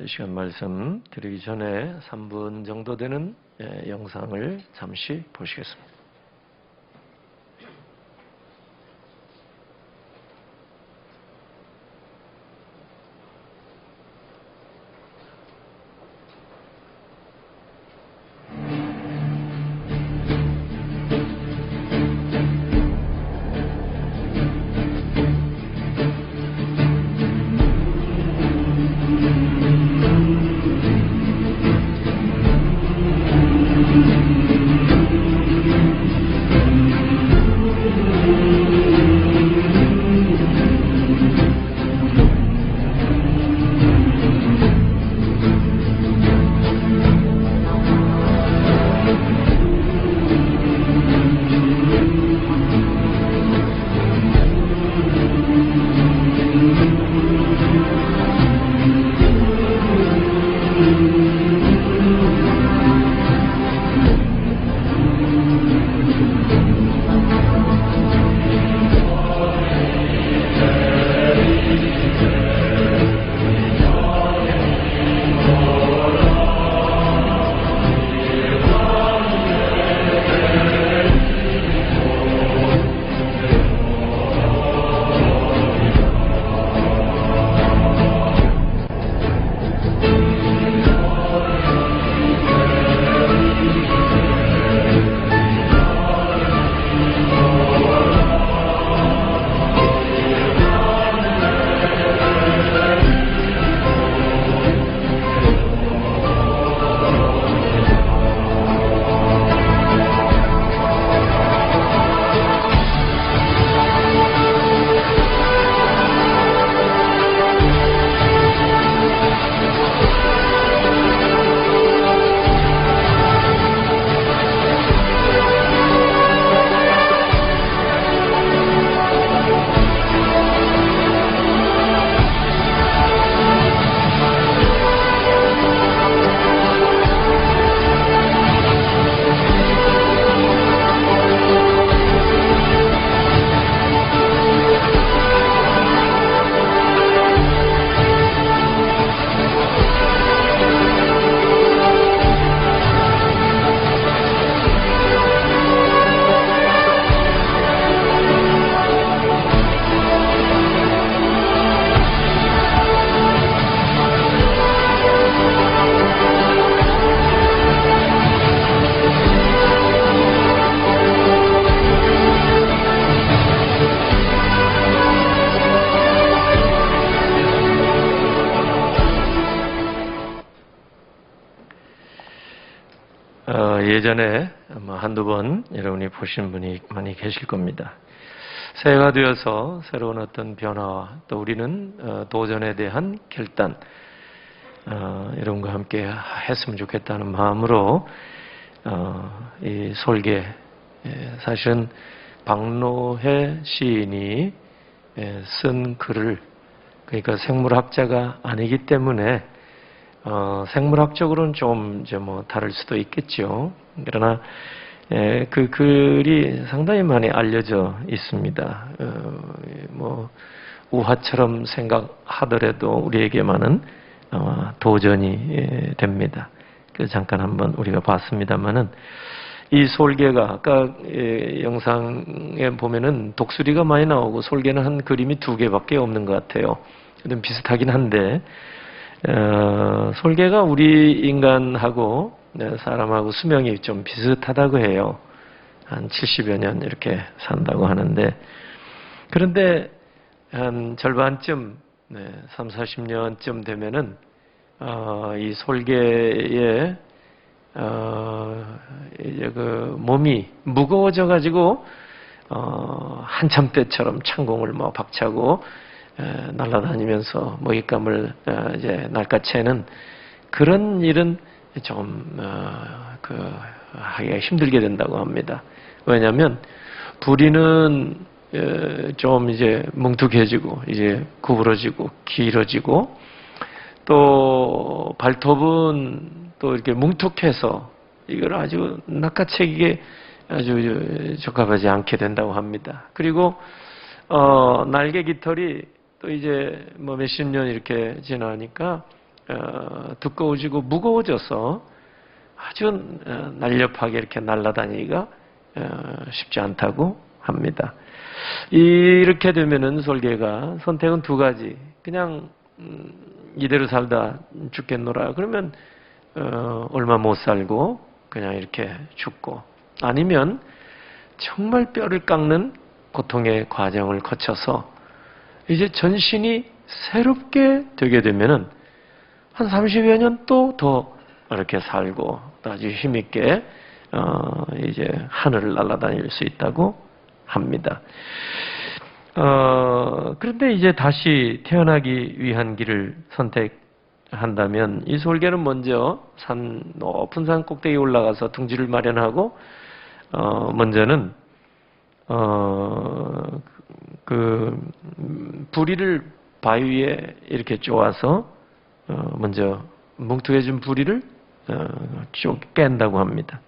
이 시간 말씀 드리기 전에 3분 정도 되는 영상을 잠시 보시겠습니다. 예전에 한두 번 여러분이 보신 분이 많이 계실 겁니다. 새해가 되어서 새로운 어떤 변화와 또 우리는 도전에 대한 결단, 여러분과 함께 했으면 좋겠다는 마음으로 이 솔개, 사실은 박노해 시인이 쓴 글을, 그러니까 생물학자가 아니기 때문에 생물학적으로는 좀 다를 수도 있겠죠. 그러나 그 글이 상당히 많이 알려져 있습니다. 우화처럼 생각하더라도 우리에게만은 도전이 됩니다. 그래서 잠깐 한번 우리가 봤습니다만은 이 솔개가 아까 영상에 보면은 독수리가 많이 나오고 솔개는 한 그림이 2개밖에 없는 것 같아요. 좀 비슷하긴 한데 솔개가 우리 인간하고 사람하고 수명이 좀 비슷하다고 해요. 한 70여 년 이렇게 산다고 하는데, 그런데 한 절반쯤, 3, 40년쯤 되면은 이 솔개의 이제 그 몸이 무거워져 가지고 한참 때처럼 창공을 박차고 날아다니면서 먹잇감을 이제 낚아채는 그런 일은 좀 하기가 힘들게 된다고 합니다. 왜냐하면 부리는 좀 이제 뭉툭해지고 이제 구부러지고 길어지고, 또 발톱은 또 이렇게 뭉툭해서 이걸 아주 낚아채기에 아주 적합하지 않게 된다고 합니다. 그리고 날개 깃털이 또 이제 몇십 년 이렇게 지나니까 두꺼워지고 무거워져서 아주 날렵하게 이렇게 날아다니기가 쉽지 않다고 합니다. 이렇게 되면은 솔개가 선택은 두 가지. 그냥 이대로 살다 죽겠노라. 그러면 얼마 못 살고 그냥 이렇게 죽고, 아니면 정말 뼈를 깎는 고통의 과정을 거쳐서 이제 전신이 새롭게 되게 되면은 한 30여 년 또 더 이렇게 살고 또 아주 힘있게 이제 하늘을 날아다닐 수 있다고 합니다. 그런데 이제 다시 태어나기 위한 길을 선택한다면 이 솔개는 먼저 높은 산 꼭대기에 올라가서 둥지를 마련하고 먼저는 그 부리를 바위에 이렇게 쪼아서 먼저 뭉툭해진 부리를 쭉 깬다고 합니다.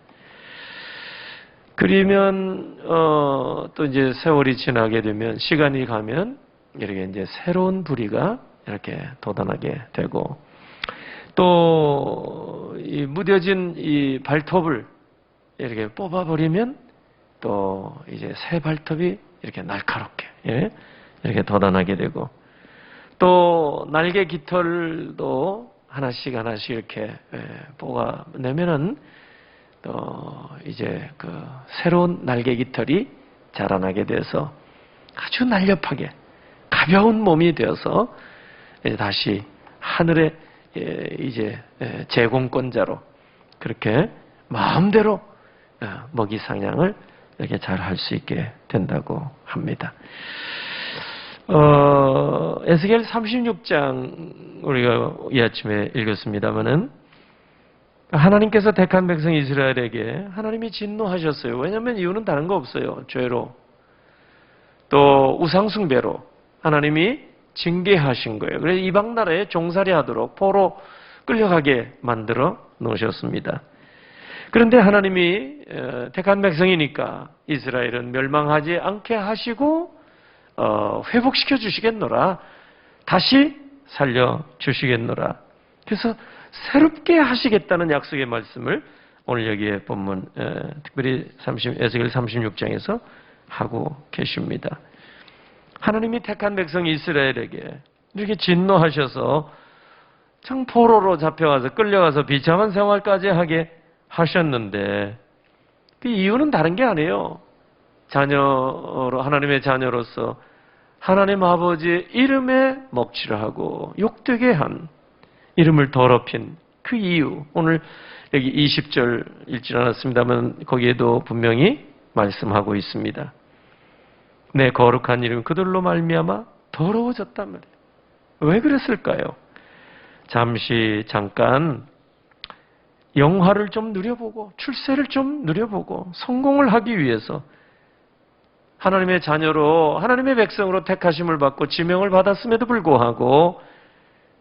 그러면 또 이제 세월이 지나게 되면, 시간이 가면 이렇게 이제 새로운 부리가 이렇게 돋아나게 되고, 또 이 무뎌진 이 발톱을 이렇게 뽑아버리면 또 이제 새 발톱이 이렇게 날카롭게 이렇게 돋아나게 되고, 또 날개 깃털도 하나씩 이렇게 뽑아내면은 또 이제 그 새로운 날개 깃털이 자라나게 돼서 아주 날렵하게 가벼운 몸이 되어서 이제 다시 하늘의 이제 제공권자로 그렇게 마음대로 먹이 사냥을 이렇게 잘 할 수 있게 된다고 합니다. 에스겔 36장 우리가 이 아침에 읽었습니다마는 하나님께서 택한 백성 이스라엘에게 하나님이 진노하셨어요. 왜냐하면 이유는 다른 거 없어요. 죄로, 또 우상숭배로 하나님이 징계하신 거예요. 그래서 이방 나라에 종살이 하도록 포로 끌려가게 만들어 놓으셨습니다. 그런데 하나님이 택한 백성이니까 이스라엘은 멸망하지 않게 하시고 회복시켜 주시겠노라, 다시 살려 주시겠노라. 그래서 새롭게 하시겠다는 약속의 말씀을 오늘 여기에 본문 특별히 에스겔 36장에서 하고 계십니다. 하나님이 택한 백성 이스라엘에게 이렇게 진노하셔서 청포로로 잡혀가서 끌려가서 비참한 생활까지 하게 하셨는데, 그 이유는 다른 게 아니에요. 자녀로, 하나님의 자녀로서 하나님 아버지의 이름에 먹칠을 하고 욕되게 한, 이름을 더럽힌 그 이유, 오늘 여기 20절 읽지 않았습니다만 거기에도 분명히 말씀하고 있습니다. 내 거룩한 이름 그들로 말미암아 더러워졌단 말이에요. 왜 그랬을까요? 잠깐 영화를 좀 누려보고 출세를 좀 누려보고 성공을 하기 위해서 하나님의 자녀로, 하나님의 백성으로 택하심을 받고 지명을 받았음에도 불구하고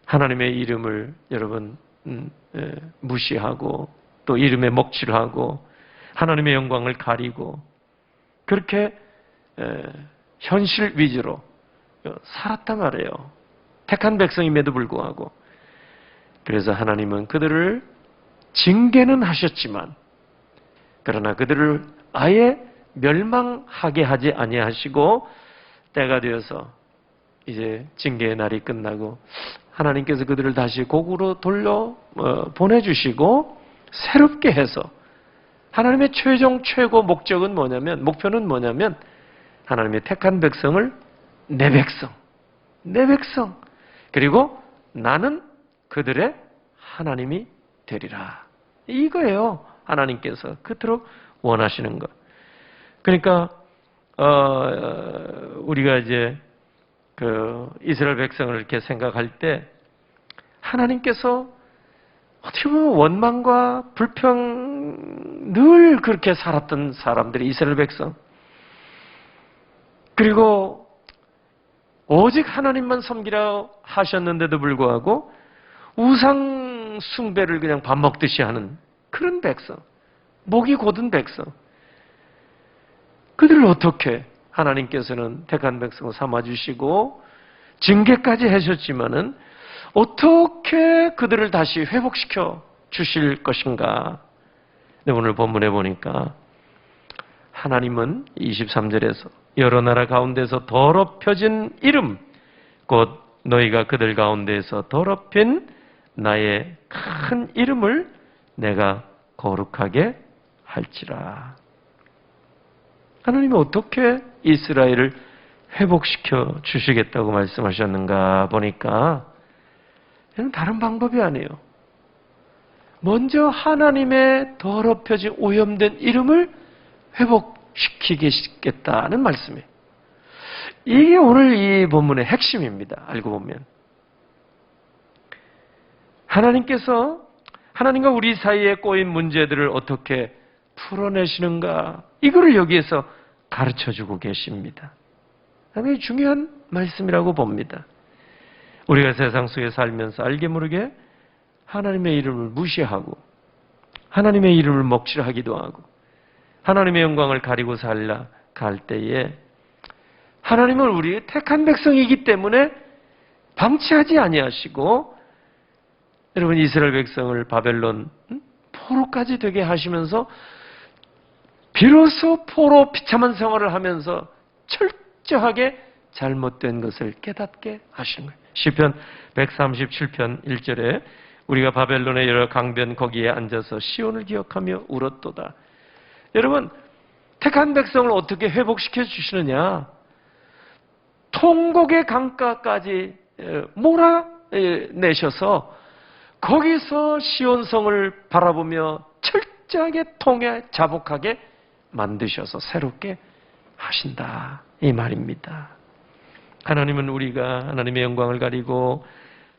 하나님의 이름을 여러분 무시하고 또 이름에 먹칠하고 하나님의 영광을 가리고 그렇게 현실 위주로 살았단 말이에요. 택한 백성임에도 불구하고. 그래서 하나님은 그들을 징계는 하셨지만, 그러나 그들을 아예 멸망하게 하지 아니하시고 때가 되어서 이제 징계의 날이 끝나고 하나님께서 그들을 다시 고국으로 돌려 보내주시고 새롭게 해서, 하나님의 최고 목적은 뭐냐면, 목표는 뭐냐면 하나님의 택한 백성을 내 백성, 그리고 나는 그들의 하나님이 되리라. 이거예요. 하나님께서 그토록 원하시는 것. 그러니까 우리가 이제 그 이스라엘 백성을 이렇게 생각할 때 하나님께서 어떻게 보면 원망과 불평 늘 그렇게 살았던 사람들이 이스라엘 백성, 그리고 오직 하나님만 섬기라 하셨는데도 불구하고 우상 숭배를 그냥 밥 먹듯이 하는 그런 백성, 목이 곧은 백성, 그들을 어떻게 하나님께서는 택한 백성을 삼아주시고 징계까지 하셨지만은 어떻게 어떻게 그들을 다시 회복시켜 주실 것인가? 네, 오늘 본문에 보니까 하나님은 23절에서 여러 나라 가운데서 더럽혀진 이름 곧 너희가 그들 가운데에서 더럽힌 나의 큰 이름을 내가 거룩하게 할지라. 하나님이 어떻게 이스라엘을 회복시켜 주시겠다고 말씀하셨는가 보니까 이건 다른 방법이 아니에요. 먼저 하나님의 더럽혀진 오염된 이름을 회복시키겠다는 말씀이에요. 이게 오늘 이 본문의 핵심입니다. 알고 보면. 하나님께서 하나님과 우리 사이에 꼬인 문제들을 어떻게 풀어내시는가, 이거를 여기에서 가르쳐주고 계십니다. 굉장히 중요한 말씀이라고 봅니다. 우리가 세상 속에 살면서 알게 모르게 하나님의 이름을 무시하고 하나님의 이름을 먹칠하기도 하고 하나님의 영광을 가리고 살아갈 때에 하나님은 우리의 택한 백성이기 때문에 방치하지 아니하시고, 여러분 이스라엘 백성을 바벨론 포로까지 되게 하시면서 비로소 포로 비참한 생활을 하면서 철저하게 잘못된 것을 깨닫게 하시는 거예요. 시편 137편 1절에 우리가 바벨론의 여러 강변 거기에 앉아서 시온을 기억하며 울었도다. 여러분, 택한 백성을 어떻게 회복시켜 주시느냐? 통곡의 강가까지 몰아내셔서 거기서 시온성을 바라보며 철저하게 통해 자복하게 만드셔서 새롭게 하신다, 이 말입니다. 하나님은 우리가 하나님의 영광을 가리고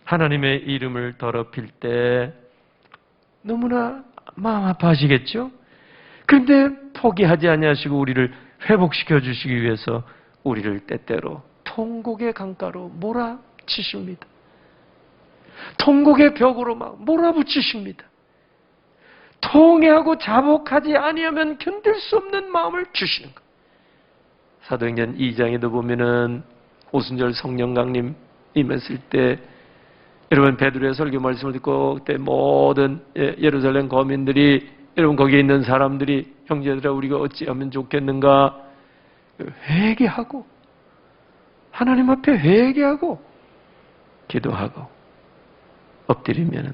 하나님의 이름을 더럽힐 때 너무나 마음 아파하시겠죠? 그런데 포기하지 아니하시고 우리를 회복시켜 주시기 위해서 우리를 때때로 통곡의 강가로 몰아치십니다. 통곡의 벽으로 막 몰아붙이십니다. 통회하고 자복하지 아니하면 견딜 수 없는 마음을 주시는 것. 사도행전 2장에도 보면은 오순절 성령 강림 임했을 때 여러분 베드로의 설교 말씀을 듣고 그때 모든 예루살렘 거민들이, 여러분 거기에 있는 사람들이 형제들아 우리가 어찌하면 좋겠는가 회개하고 하나님 앞에 회개하고 기도하고 엎드리면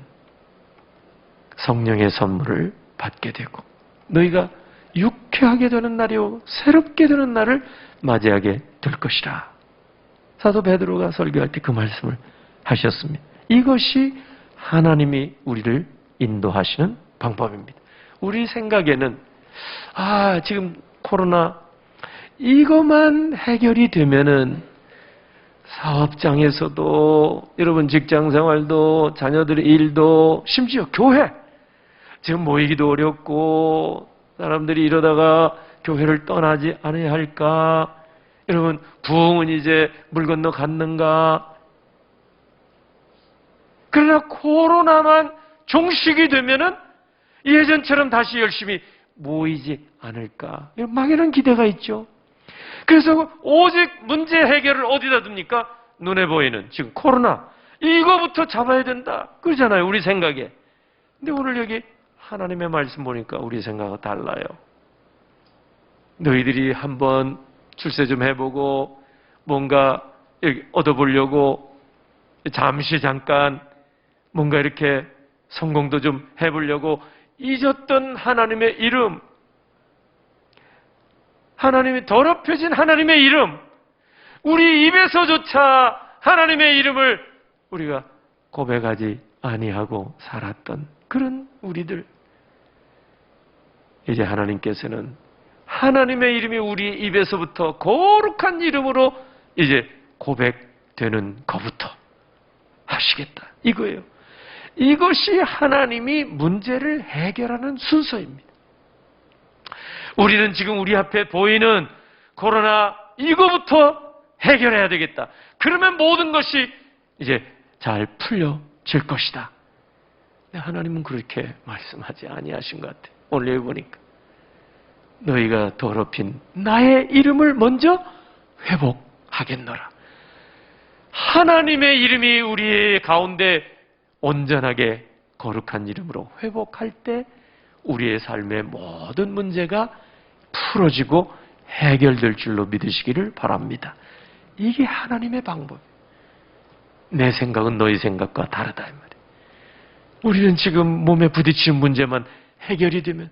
성령의 선물을 받게 되고 너희가 유쾌하게 되는 날이요 새롭게 되는 날을 맞이하게 될 것이라. 사도 베드로가 설교할 때 그 말씀을 하셨습니다. 이것이 하나님이 우리를 인도하시는 방법입니다. 우리 생각에는 지금 코로나 이것만 해결이 되면은 사업장에서도, 여러분 직장생활도, 자녀들의 일도, 심지어 교회 지금 모이기도 어렵고 사람들이 이러다가 교회를 떠나지 않아야 할까? 여러분 부흥은 이제 물 건너 갔는가? 그러나 코로나만 종식이 되면은 예전처럼 다시 열심히 모이지 않을까? 이런 막연한 기대가 있죠. 그래서 오직 문제 해결을 어디다 둡니까? 눈에 보이는 지금 코로나 이거부터 잡아야 된다 그러잖아요, 우리 생각에. 근데 오늘 여기 하나님의 말씀 보니까 우리 생각과 달라요. 너희들이 한번 출세 좀 해보고 뭔가 얻어보려고 잠깐 뭔가 이렇게 성공도 좀 해보려고 잊었던 하나님의 이름, 하나님이 더럽혀진 하나님의 이름, 우리 입에서조차 하나님의 이름을 우리가 고백하지 아니하고 살았던 그런 우리들, 이제 하나님께서는 하나님의 이름이 우리 입에서부터 거룩한 이름으로 이제 고백되는 것부터 하시겠다, 이거예요. 이것이 하나님이 문제를 해결하는 순서입니다. 우리는 지금 우리 앞에 보이는 코로나 이거부터 해결해야 되겠다. 그러면 모든 것이 이제 잘 풀려질 것이다. 근데 하나님은 그렇게 말씀하지 아니하신 것 같아요. 오늘 여기 보니까 너희가 더럽힌 나의 이름을 먼저 회복하겠노라. 하나님의 이름이 우리 가운데 온전하게 거룩한 이름으로 회복할 때 우리의 삶의 모든 문제가 풀어지고 해결될 줄로 믿으시기를 바랍니다. 이게 하나님의 방법. 내 생각은 너희 생각과 다르다 이 말이에요. 우리는 지금 몸에 부딪히는 문제만 해결이 되면,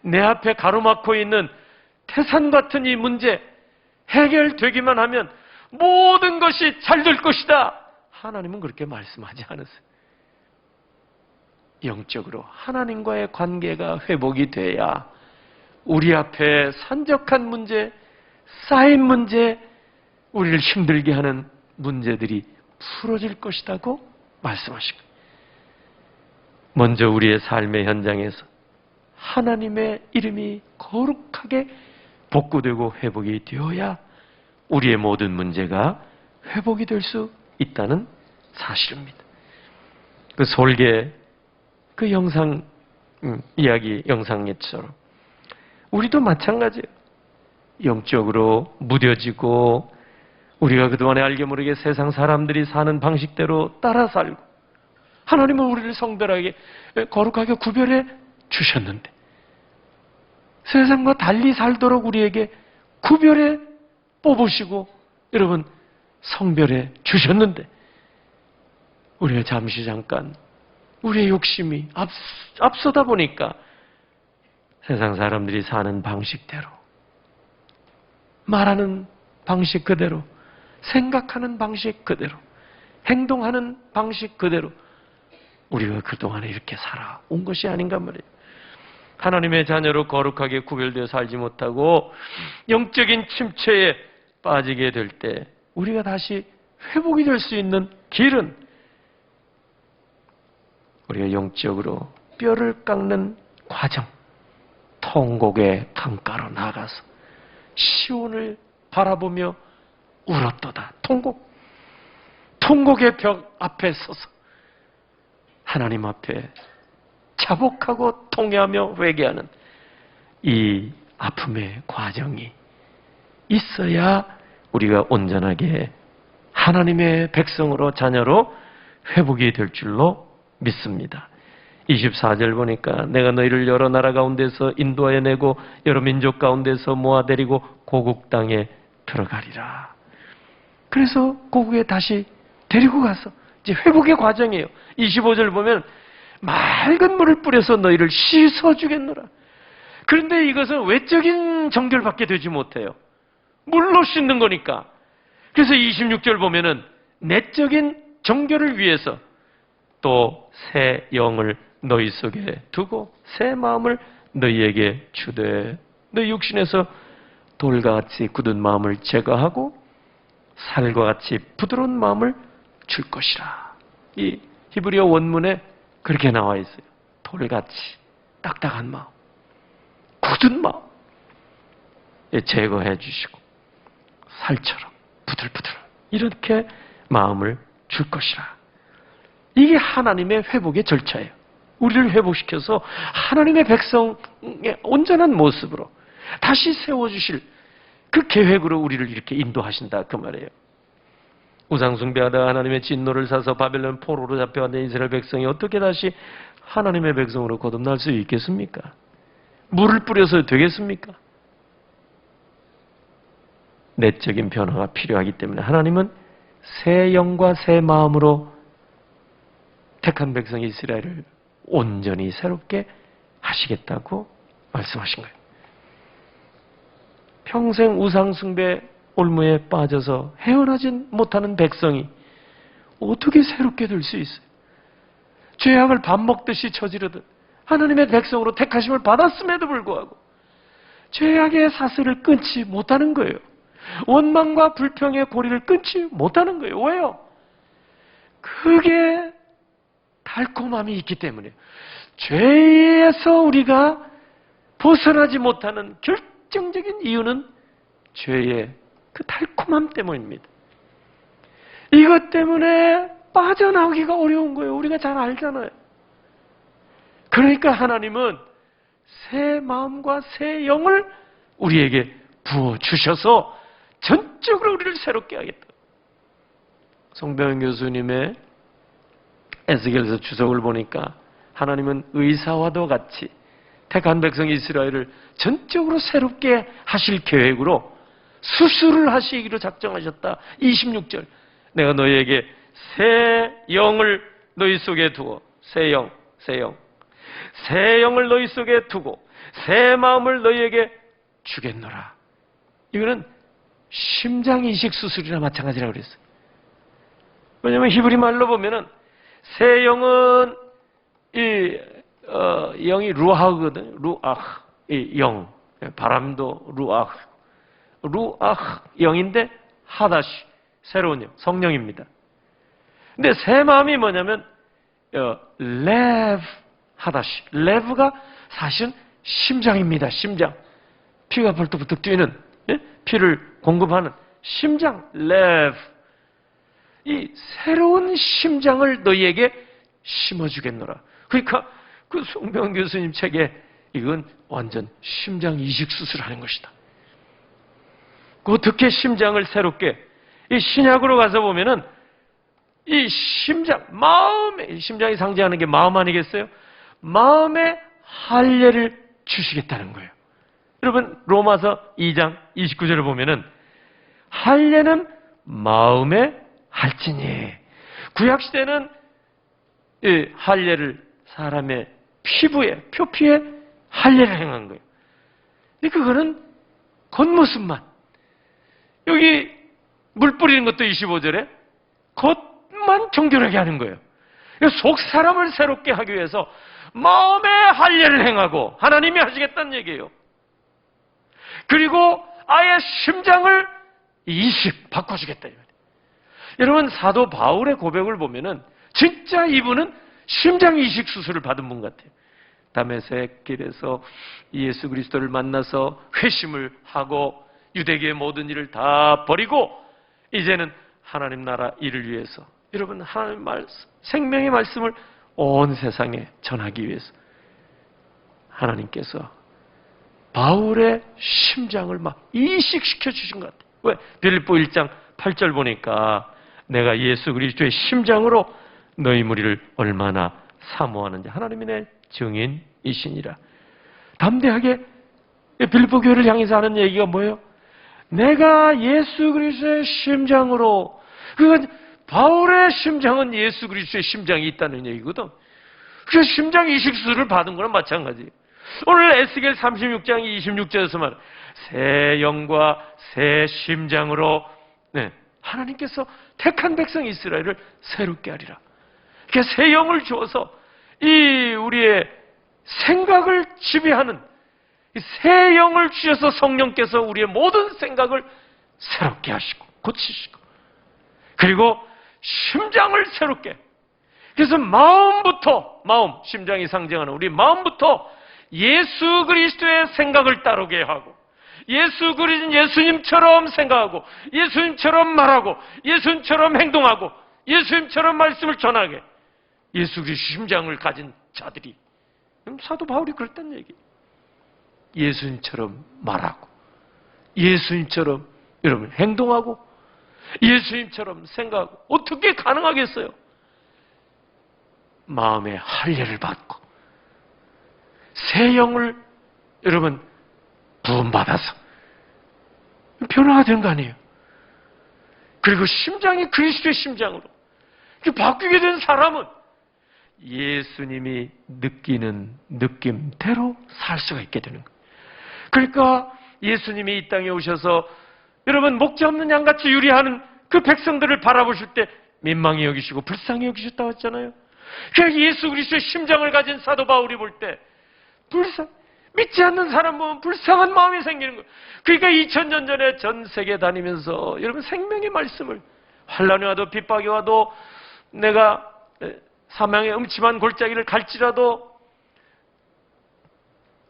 내 앞에 가로막고 있는 태산 같은 이 문제 해결되기만 하면 모든 것이 잘 될 것이다. 하나님은 그렇게 말씀하지 않으세요. 영적으로 하나님과의 관계가 회복이 돼야 우리 앞에 산적한 문제, 쌓인 문제, 우리를 힘들게 하는 문제들이 풀어질 것이라고 말씀하시고, 먼저 우리의 삶의 현장에서 하나님의 이름이 거룩하게 복구되고 회복이 되어야 우리의 모든 문제가 회복이 될 수 있다는 사실입니다. 그 솔개, 그 영상 이야기 영상처럼 우리도 마찬가지예요. 영적으로 무뎌지고 우리가 그동안에 알게 모르게 세상 사람들이 사는 방식대로 따라 살고, 하나님은 우리를 성별하게 거룩하게 구별해 주셨는데 세상과 달리 살도록 우리에게 구별해 뽑으시고 여러분 성별해 주셨는데, 우리가 잠깐 우리의 욕심이 앞서다 보니까 세상 사람들이 사는 방식대로, 말하는 방식 그대로, 생각하는 방식 그대로, 행동하는 방식 그대로 우리가 그동안에 이렇게 살아온 것이 아닌가 말이에요. 하나님의 자녀로 거룩하게 구별되어 살지 못하고 영적인 침체에 빠지게 될 때 우리가 다시 회복이 될 수 있는 길은 우리가 영적으로 뼈를 깎는 과정, 통곡의 강가로 나가서 시온을 바라보며 울었도다. 통곡의 벽 앞에 서서 하나님 앞에 자복하고 통회하며 회개하는 이 아픔의 과정이 있어야 우리가 온전하게 하나님의 백성으로, 자녀로 회복이 될 줄로 믿습니다. 24절 보니까 내가 너희를 여러 나라 가운데서 인도하여 내고 여러 민족 가운데서 모아데리고 고국 땅에 들어가리라. 그래서 고국에 다시 데리고 가서 이제 회복의 과정이에요. 25절 보면 맑은 물을 뿌려서 너희를 씻어주겠노라. 그런데 이것은 외적인 정결밖에 되지 못해요. 물로 씻는 거니까. 그래서 26절 보면은 내적인 정결을 위해서 또 새 영을 너희 속에 두고 새 마음을 너희에게 주되 너희 육신에서 돌과 같이 굳은 마음을 제거하고 살과 같이 부드러운 마음을 줄 것이라. 이 히브리어 원문에 그렇게 나와 있어요. 돌같이 딱딱한 마음, 굳은 마음 제거해 주시고 살처럼 부들부들 이렇게 마음을 줄 것이라. 이게 하나님의 회복의 절차예요. 우리를 회복시켜서 하나님의 백성의 온전한 모습으로 다시 세워주실 그 계획으로 우리를 이렇게 인도하신다 그 말이에요. 우상숭배하다가 하나님의 진노를 사서 바벨론 포로로 잡혀간 이스라엘 백성이 어떻게 다시 하나님의 백성으로 거듭날 수 있겠습니까? 물을 뿌려서 되겠습니까? 내적인 변화가 필요하기 때문에 하나님은 새 영과 새 마음으로 택한 백성 이스라엘을 온전히 새롭게 하시겠다고 말씀하신 거예요. 평생 우상숭배 올무에 빠져서 헤어나지 못하는 백성이 어떻게 새롭게 될 수 있어요? 죄악을 밥 먹듯이 저지르듯 하나님의 백성으로 택하심을 받았음에도 불구하고 죄악의 사슬을 끊지 못하는 거예요. 원망과 불평의 고리를 끊지 못하는 거예요. 왜요? 그게 달콤함이 있기 때문에 죄에서 우리가 벗어나지 못하는 결정적인 이유는 죄의 그 달콤함 때문입니다. 이것 때문에 빠져나오기가 어려운 거예요. 우리가 잘 알잖아요. 그러니까 하나님은 새 마음과 새 영을 우리에게 부어주셔서 전적으로 우리를 새롭게 하겠다. 송병현 교수님의 에스겔서 주석을 보니까 하나님은 의사와도 같이 택한 백성 이스라엘을 전적으로 새롭게 하실 계획으로 수술을 하시기로 작정하셨다. 26절. 내가 너희에게 새 영을 너희 속에 두고 새 영을 너희 속에 두고 새 마음을 너희에게 주겠노라. 이거는 심장 이식 수술이나 마찬가지라고 그랬어요. 왜냐하면 히브리 말로 보면은 새 영은 영이 루아흐거든요. 루아흐, 이 영, 바람도 루아흐 영인데 하다시 새로운 영, 성령입니다. 근데 새 마음이 뭐냐면 레브 하다시, 레브가 사실은 심장입니다. 심장, 피가 벌떡벌떡 뛰는, 피를 공급하는 심장, 레브. 이 새로운 심장을 너희에게 심어주겠노라. 그러니까 그 송병 교수님 책에 이건 완전 심장 이식 수술하는 것이다. 어떻게 심장을 새롭게, 이 신약으로 가서 보면은 이 심장, 마음에, 심장이 상징하는 게 마음 아니겠어요? 마음에 할례를 주시겠다는 거예요. 여러분 로마서 2장 29절을 보면은 할례는 마음에 할지니, 구약시대는 이 할례를 사람의 피부에, 표피에 할례를 행한 거예요. 근데 그거는 겉모습만. 여기 물 뿌리는 것도 25절에 겉만 정결하게 하는 거예요. 속 사람을 새롭게 하기 위해서 마음에 할례를 행하고 하나님이 하시겠다는 얘기예요. 그리고 아예 심장을 이식 바꿔주겠다. 여러분 사도 바울의 고백을 보면은 진짜 이분은 심장 이식 수술을 받은 분 같아요. 다메섹 길에서 예수 그리스도를 만나서 회심을 하고 유대교의 모든 일을 다 버리고 이제는 하나님 나라 일을 위해서, 여러분 하나님 말씀, 생명의 말씀을 온 세상에 전하기 위해서 하나님께서 바울의 심장을 막 이식시켜 주신 것 같아요. 왜? 빌립보 1장 8절 보니까 내가 예수 그리스도의 심장으로 너희 무리를 얼마나 사모하는지 하나님이 내 증인이시니라. 담대하게 빌립보 교회를 향해서 하는 얘기가 뭐예요? 내가 예수 그리스도의 심장으로, 그건 바울의 심장은 예수 그리스도의 심장이 있다는 얘기거든. 그 심장 이식 수술을 받은 거랑 마찬가지예요. 오늘 에스겔 36장 26절에서 말 새 영과 새 심장으로 하나님께서 택한 백성 이스라엘을 새롭게 하리라. 그러니까 새 영을 주어서 이 우리의 생각을 지배하는 새 영을 주셔서 성령께서 우리의 모든 생각을 새롭게 하시고 고치시고, 그리고 심장을 새롭게, 그래서 마음부터, 마음, 심장이 상징하는 우리 마음부터 예수 그리스도의 생각을 따르게 하고 예수 그리스도 예수님처럼 생각하고 예수님처럼 말하고 예수님처럼 행동하고 예수님처럼 말씀을 전하게, 예수 그리스도 심장을 가진 자들이, 사도 바울이 그랬다는 얘기. 예수님처럼 말하고 예수님처럼 여러분 행동하고 예수님처럼 생각하고, 어떻게 가능하겠어요? 마음의 할례를 받고 새 영을 여러분 부음받아서 변화가 되는 거 아니에요? 그리고 심장이 그리스도의 심장으로 바뀌게 된 사람은 예수님이 느끼는 느낌대로 살 수가 있게 되는 거예요. 그러니까 예수님이 이 땅에 오셔서 여러분 목자 없는 양같이 유리하는 그 백성들을 바라보실 때 민망히 여기시고 불쌍히 여기셨다고 했잖아요. 그래서 예수 그리스도의 심장을 가진 사도 바울이 볼 때 믿지 않는 사람 보면 불쌍한 마음이 생기는 거예요. 그러니까 2000년 전에 전 세계 다니면서 여러분 생명의 말씀을, 환난이 와도 핍박이 와도 내가 사망의 음침한 골짜기를 갈지라도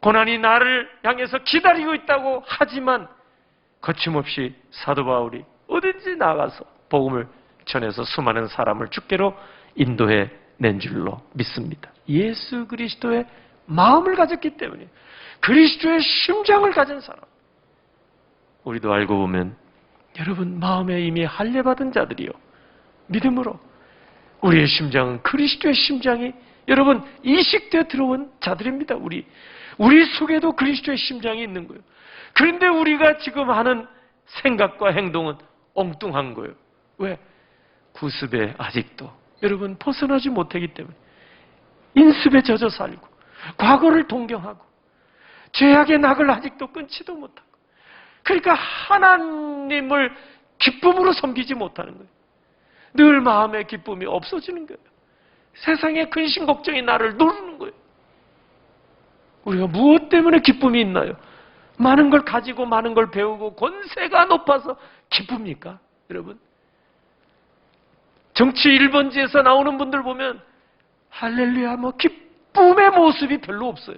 고난이 나를 향해서 기다리고 있다고 하지만 거침없이 사도 바울이 어딘지 나가서 복음을 전해서 수많은 사람을 주께로 인도해 낸 줄로 믿습니다. 예수 그리스도의 마음을 가졌기 때문에, 그리스도의 심장을 가진 사람. 우리도 알고 보면 여러분 마음에 이미 할례받은 자들이요, 믿음으로 우리의 심장은 그리스도의 심장이 여러분 이식되어 들어온 자들입니다. 우리 속에도 그리스도의 심장이 있는 거예요. 그런데 우리가 지금 하는 생각과 행동은 엉뚱한 거예요. 왜? 구습에 아직도 여러분 벗어나지 못하기 때문에 인습에 젖어 살고 과거를 동경하고 죄악의 낙을 아직도 끊지도 못하고 그러니까 하나님을 기쁨으로 섬기지 못하는 거예요. 늘 마음의 기쁨이 없어지는 거예요. 세상의 근심 걱정이 나를 누르는 거예요. 우리가 무엇 때문에 기쁨이 있나요? 많은 걸 가지고 많은 걸 배우고 권세가 높아서 기쁩니까? 여러분 정치 1번지에서 나오는 분들 보면 할렐루야 기쁨의 모습이 별로 없어요.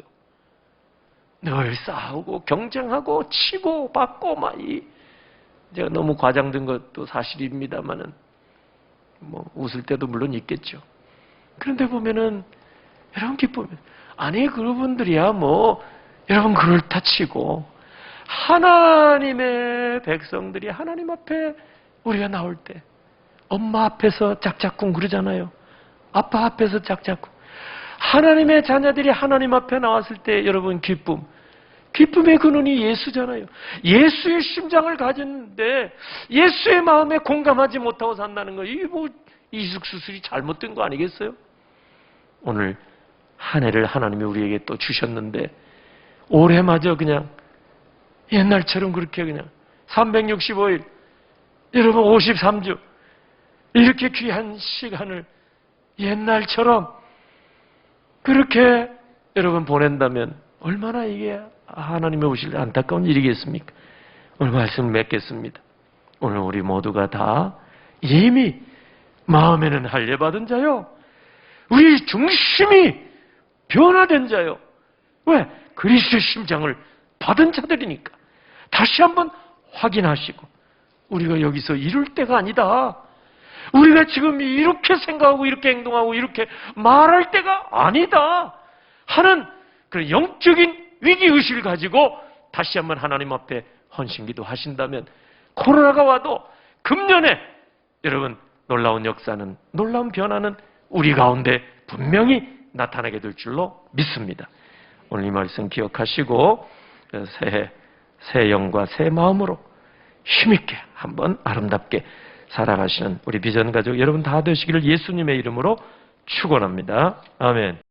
늘 싸우고 경쟁하고 치고 받고 제가 너무 과장된 것도 사실입니다만은 웃을 때도 물론 있겠죠. 그런데 보면은 여러분 기쁨이 아니 그분들이야 여러분 그렇다 치고 하나님의 백성들이 하나님 앞에 우리가 나올 때 엄마 앞에서 짝짝꿍 그러잖아요. 아빠 앞에서 짝짝꿍. 하나님의 자녀들이 하나님 앞에 나왔을 때 여러분 기쁨의 근원이 예수잖아요. 예수의 심장을 가졌는데 예수의 마음에 공감하지 못하고 산다는 거 이게 이숙수술이 잘못된 거 아니겠어요? 오늘 한 해를 하나님이 우리에게 또 주셨는데 올해마저 그냥 옛날처럼 그렇게 그냥 365일 여러분 53주 이렇게 귀한 시간을 옛날처럼 그렇게 여러분 보낸다면 얼마나 이게 하나님의 오실 안타까운 일이겠습니까? 오늘 말씀 맺겠습니다. 오늘 우리 모두가 다 이미 마음에는 할례받은 자요. 우리 중심이 변화된 자요. 왜? 그리스도의 심장을 받은 자들이니까. 다시 한번 확인하시고 우리가 여기서 이룰 때가 아니다. 우리가 지금 이렇게 생각하고 이렇게 행동하고 이렇게 말할 때가 아니다 하는 그런 영적인 위기의식을 가지고 다시 한번 하나님 앞에 헌신기도 하신다면 코로나가 와도 금년에 여러분 놀라운 역사는 놀라운 변화는 우리 가운데 분명히 나타나게 될 줄로 믿습니다. 오늘 이 말씀 기억하시고 새 영과 새 마음으로 힘있게 한번 아름답게 살아가시는 우리 비전 가족 여러분 다 되시기를 예수님의 이름으로 축원합니다. 아멘.